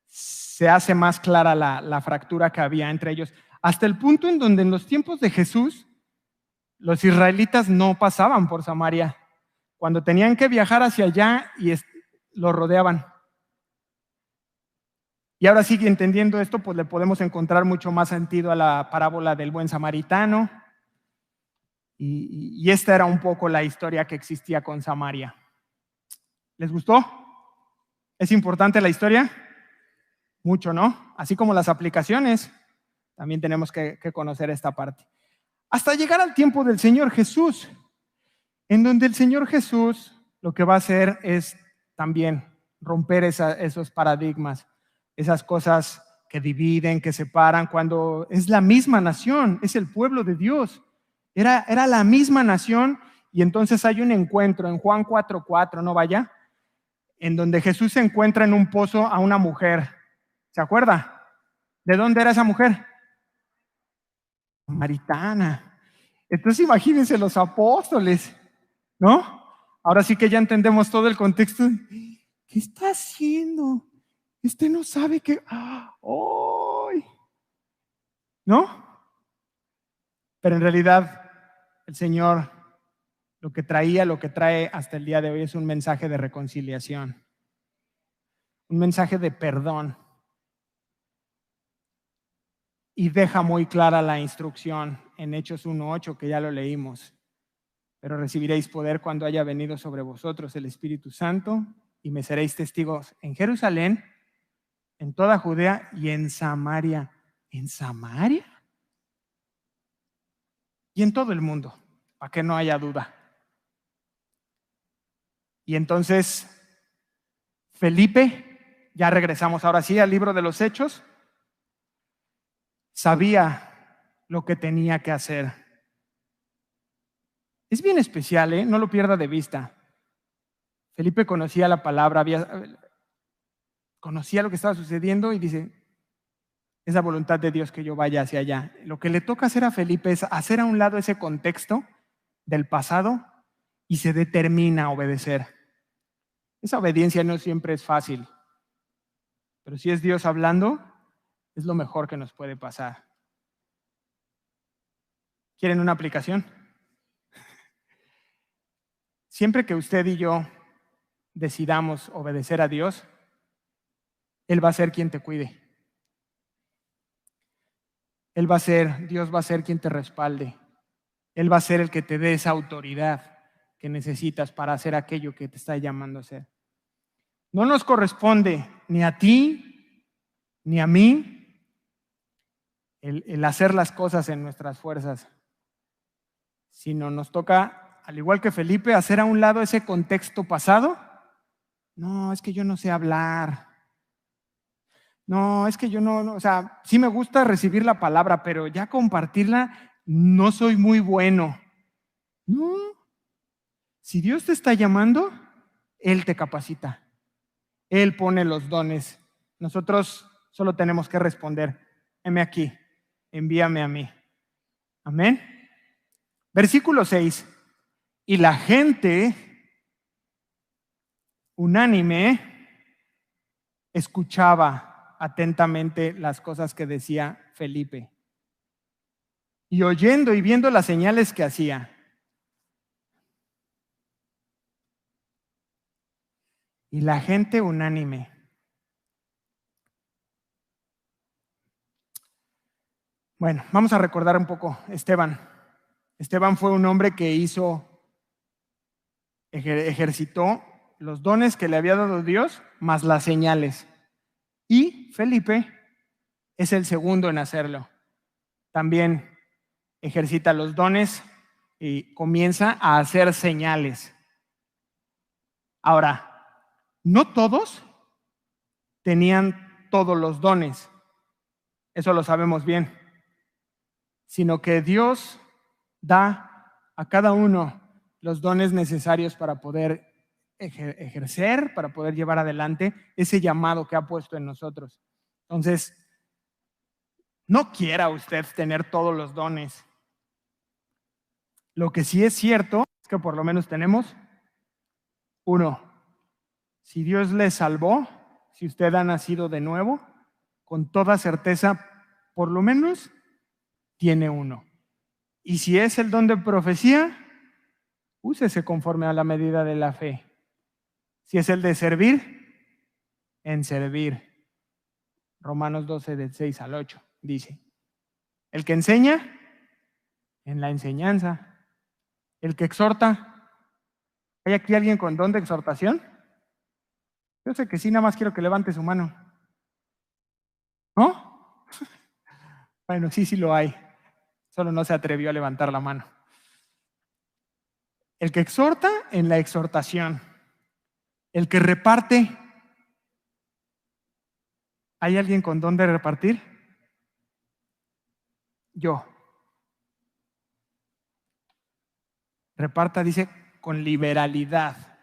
Speaker 1: se hace más clara la fractura que había entre ellos. Hasta el punto en donde en los tiempos de Jesús, los israelitas no pasaban por Samaria. Cuando tenían que viajar hacia allá y lo rodeaban. Y ahora sí, entendiendo esto, pues le podemos encontrar mucho más sentido a la parábola del buen samaritano. Y esta era un poco la historia que existía con Samaria. ¿Les gustó? ¿Es importante la historia? Mucho, ¿no? Así como las aplicaciones, también tenemos que conocer esta parte. Hasta llegar al tiempo del Señor Jesús, en donde el Señor Jesús lo que va a hacer es también romper esos paradigmas, esas cosas que dividen, que separan, cuando es la misma nación, es el pueblo de Dios. Era la misma nación y entonces hay un encuentro en Juan 4:4, ¿no vaya? En donde Jesús se encuentra en un pozo a una mujer. ¿Se acuerda? ¿De dónde era esa mujer? Samaritana. Entonces imagínense los apóstoles, ¿no? Ahora sí que ya entendemos todo el contexto. ¿Qué está haciendo? Este no sabe que... ¡Ay! ¿No? Pero en realidad el Señor lo que trae hasta el día de hoy es un mensaje de reconciliación, un mensaje de perdón. Y deja muy clara la instrucción en Hechos 1:8, que ya lo leímos. Pero recibiréis poder cuando haya venido sobre vosotros el Espíritu Santo y me seréis testigos en Jerusalén, en toda Judea y en Samaria. ¿En Samaria? Y en todo el mundo, para que no haya duda. Y entonces, Felipe, ya regresamos ahora sí al libro de los Hechos, sabía lo que tenía que hacer. Es bien especial, ¿eh? No lo pierda de vista. Felipe conocía la palabra, conocía lo que estaba sucediendo y dice, es la voluntad de Dios que yo vaya hacia allá. Lo que le toca hacer a Felipe es hacer a un lado ese contexto del pasado y se determina a obedecer. Esa obediencia no siempre es fácil, pero si es Dios hablando, es lo mejor que nos puede pasar. ¿Quieren una aplicación? Siempre que usted y yo decidamos obedecer a Dios, Él va a ser quien te cuide. Dios va a ser quien te respalde. Él va a ser el que te dé esa autoridad que necesitas para hacer aquello que te está llamando a hacer. No nos corresponde ni a ti ni a mí el hacer las cosas en nuestras fuerzas, sino nos toca, al igual que Felipe, hacer a un lado ese contexto pasado. No, es que yo no sé hablar. No, es que yo no, o sea, sí me gusta recibir la palabra, pero ya compartirla no soy muy bueno. No, si Dios te está llamando, Él te capacita. Él pone los dones. Nosotros solo tenemos que responder, heme aquí, envíame a mí. Amén. Versículo 6. Y la gente unánime escuchaba atentamente las cosas que decía Felipe. Y oyendo y viendo las señales que hacía. Y la gente unánime. Bueno, vamos a recordar un poco Esteban. Esteban fue un hombre que ejercitó los dones que le había dado Dios, más las señales. Y Felipe es el segundo en hacerlo. También ejercita los dones y comienza a hacer señales. Ahora, no todos tenían todos los dones, eso lo sabemos bien, sino que Dios da a cada uno los dones necesarios para poder ejercer, para poder llevar adelante ese llamado que ha puesto en nosotros. Entonces, no quiera usted tener todos los dones. Lo que sí es cierto es que por lo menos tenemos uno. Si Dios le salvó, si usted ha nacido de nuevo, con toda certeza, por lo menos tiene uno. Y si es el don de profecía, úsese conforme a la medida de la fe. Si es el de servir, en servir. Romanos 12, del 6 al 8, dice. El que enseña, en la enseñanza. El que exhorta. ¿Hay aquí alguien con don de exhortación? Yo sé que sí, nada más quiero que levante su mano. ¿No? Bueno, sí lo hay. Solo no se atrevió a levantar la mano. El que exhorta, en la exhortación. El que reparte. ¿Hay alguien con don de repartir? Yo. Reparta, dice, con liberalidad.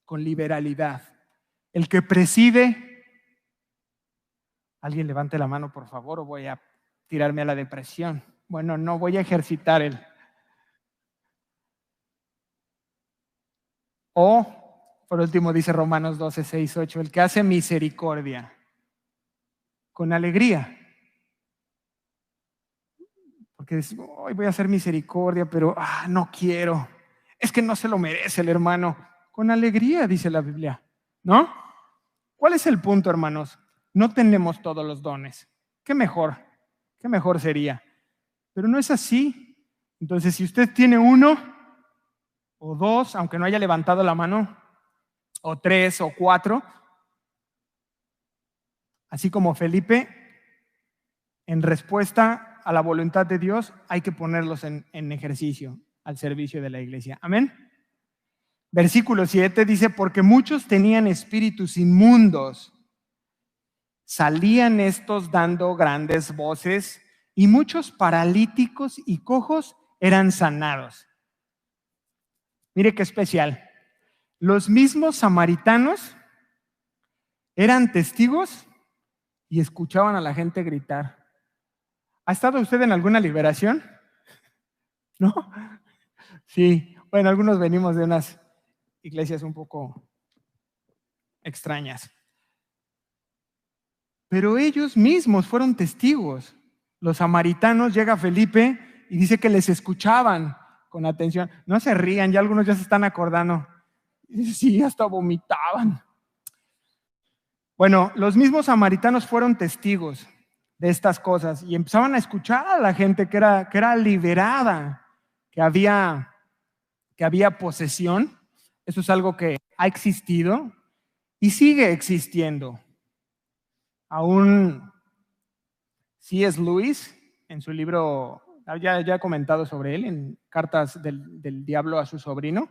Speaker 1: Con liberalidad. El que preside. Alguien levante la mano, por favor, o voy a tirarme a la depresión. Bueno, no, voy a ejercitar el. O, por último, dice Romanos 12, 6, 8, el que hace misericordia con alegría. Porque hoy voy a hacer misericordia, pero no quiero. Es que no se lo merece el hermano. Con alegría, dice la Biblia, ¿no? ¿Cuál es el punto, hermanos? No tenemos todos los dones. Qué mejor sería. Pero no es así. Entonces, si usted tiene uno o dos, aunque no haya levantado la mano, o tres o cuatro, así como Felipe, en respuesta a la voluntad de Dios, hay que ponerlos en ejercicio al servicio de la iglesia. Amén. Versículo 7 dice, porque muchos tenían espíritus inmundos, salían estos dando grandes voces, y muchos paralíticos y cojos eran sanados. Mire qué especial. Los mismos samaritanos eran testigos y escuchaban a la gente gritar. ¿Ha estado usted en alguna liberación? ¿No? Sí. Bueno, algunos venimos de unas iglesias un poco extrañas. Pero ellos mismos fueron testigos. Los samaritanos, llega Felipe y dice que les escuchaban con atención. No se rían, ya algunos ya se están acordando. Sí, hasta vomitaban. Bueno, los mismos samaritanos fueron testigos de estas cosas y empezaban a escuchar a la gente que era liberada, que había posesión. Eso es algo que ha existido y sigue existiendo. Aún C.S. Lewis, en su libro, ya he comentado sobre él, en Cartas del Diablo a su sobrino,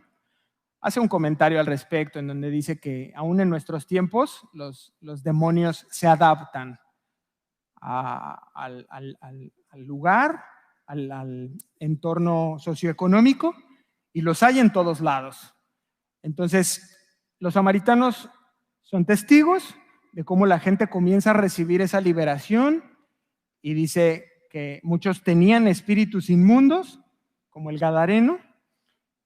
Speaker 1: hace un comentario al respecto en donde dice que aún en nuestros tiempos los demonios se adaptan al lugar, al entorno socioeconómico, y los hay en todos lados. Entonces, los samaritanos son testigos de cómo la gente comienza a recibir esa liberación, y dice que muchos tenían espíritus inmundos, como el gadareno,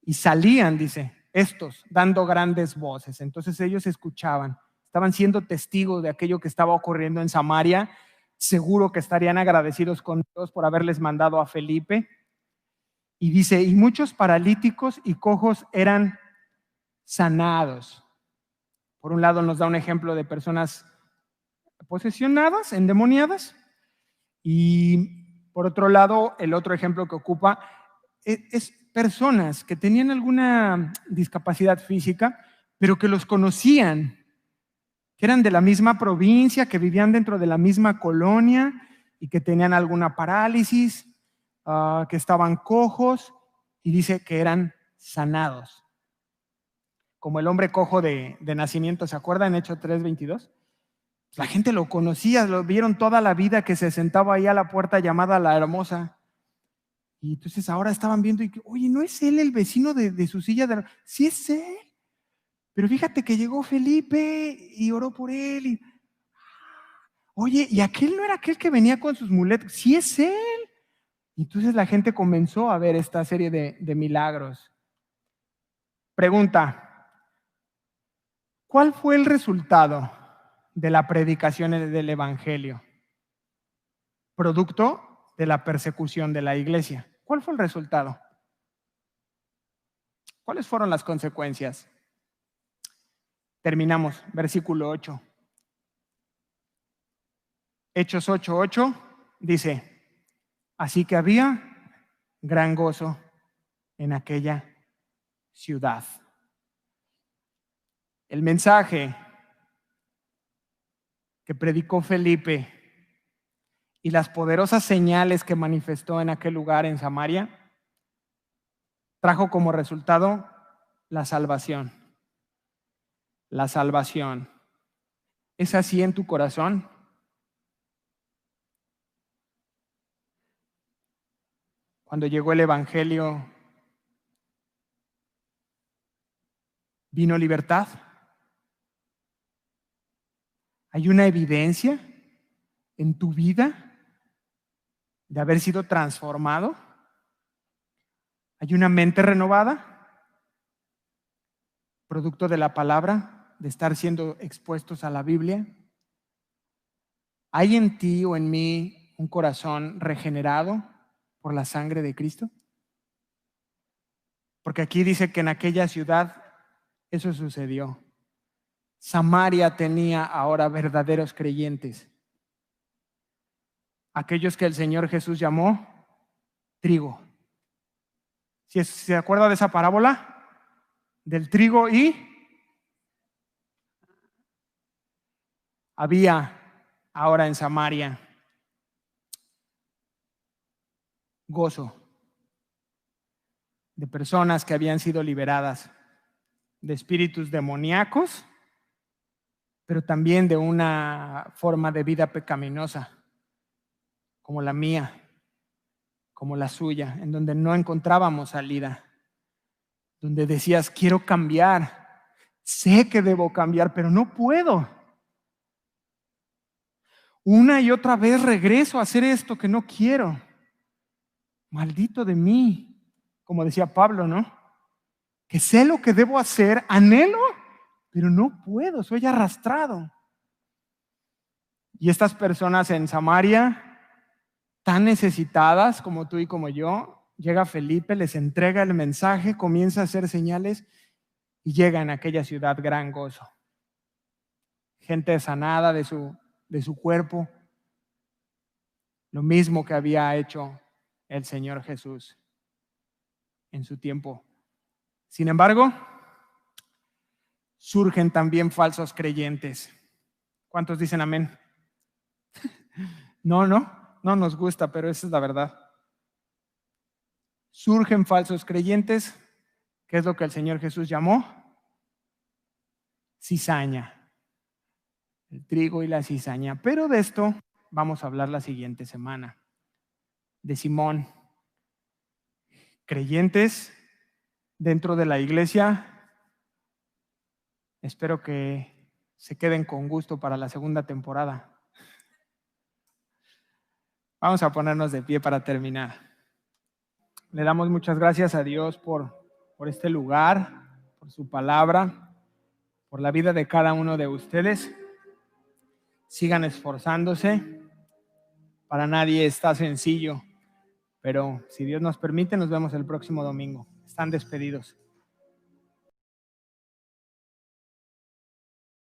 Speaker 1: y salían, dice, estos dando grandes voces. Entonces ellos escuchaban, estaban siendo testigos de aquello que estaba ocurriendo en Samaria. Seguro que estarían agradecidos con Dios por haberles mandado a Felipe. Y dice, y muchos paralíticos y cojos eran sanados. Por un lado nos da un ejemplo de personas posesionadas, endemoniadas, y por otro lado, el otro ejemplo que ocupa es personas que tenían alguna discapacidad física, pero que los conocían, que eran de la misma provincia, que vivían dentro de la misma colonia y que tenían alguna parálisis, que estaban cojos, y dice que eran sanados. Como el hombre cojo de nacimiento, ¿se acuerdan? Hechos 3:22. La gente lo conocía, lo vieron toda la vida, que se sentaba ahí a la puerta llamada La Hermosa. Y entonces ahora estaban viendo y que, oye, ¿no es él el vecino de su silla? Sí es él. Pero fíjate que llegó Felipe y oró por él. Y, oye, ¿y aquel no era aquel que venía con sus muletas? Sí es él. Y entonces la gente comenzó a ver esta serie de milagros. Pregunta, ¿cuál fue el resultado de la predicación del Evangelio? Producto de la persecución de la iglesia. ¿Cuál fue el resultado? ¿Cuáles fueron las consecuencias? Terminamos, versículo 8. Hechos 8:8 dice, así que había gran gozo en aquella ciudad. El mensaje que predicó Felipe y las poderosas señales que manifestó en aquel lugar en Samaria trajo como resultado la salvación. La salvación. ¿Es así en tu corazón? Cuando llegó el Evangelio, ¿vino libertad? ¿Hay una evidencia en tu vida de haber sido transformado? ¿Hay una mente renovada? ¿Producto de la palabra, de estar siendo expuestos a la Biblia? ¿Hay en ti o en mí un corazón regenerado por la sangre de Cristo? Porque aquí dice que en aquella ciudad eso sucedió. Samaria tenía ahora verdaderos creyentes. Aquellos que el Señor Jesús llamó trigo. ¿Si se acuerda de esa parábola? Del trigo y había ahora en Samaria gozo de personas que habían sido liberadas de espíritus demoníacos, pero también de una forma de vida pecaminosa, como la mía, como la suya, en donde no encontrábamos salida, donde decías, quiero cambiar, sé que debo cambiar, pero no puedo. Una y otra vez regreso a hacer esto que no quiero. Maldito de mí, como decía Pablo, ¿no? Que sé lo que debo hacer, anhelo, pero no puedo, soy arrastrado. Y estas personas en Samaria, tan necesitadas como tú y como yo, llega Felipe, les entrega el mensaje, comienza a hacer señales y llega en aquella ciudad gran gozo. Gente sanada de su cuerpo, lo mismo que había hecho el Señor Jesús en su tiempo. Sin embargo, surgen también falsos creyentes. ¿Cuántos dicen amén? No nos gusta, pero esa es la verdad. Surgen falsos creyentes, que es lo que el Señor Jesús llamó cizaña, el trigo y la cizaña. Pero de esto vamos a hablar la siguiente semana, de Simón. Creyentes dentro de la iglesia, espero que se queden con gusto para la segunda temporada. Vamos a ponernos de pie para terminar. Le damos muchas gracias a Dios por este lugar, por su palabra, por la vida de cada uno de ustedes. Sigan esforzándose. Para nadie está sencillo, pero si Dios nos permite, nos vemos el próximo domingo. Están despedidos.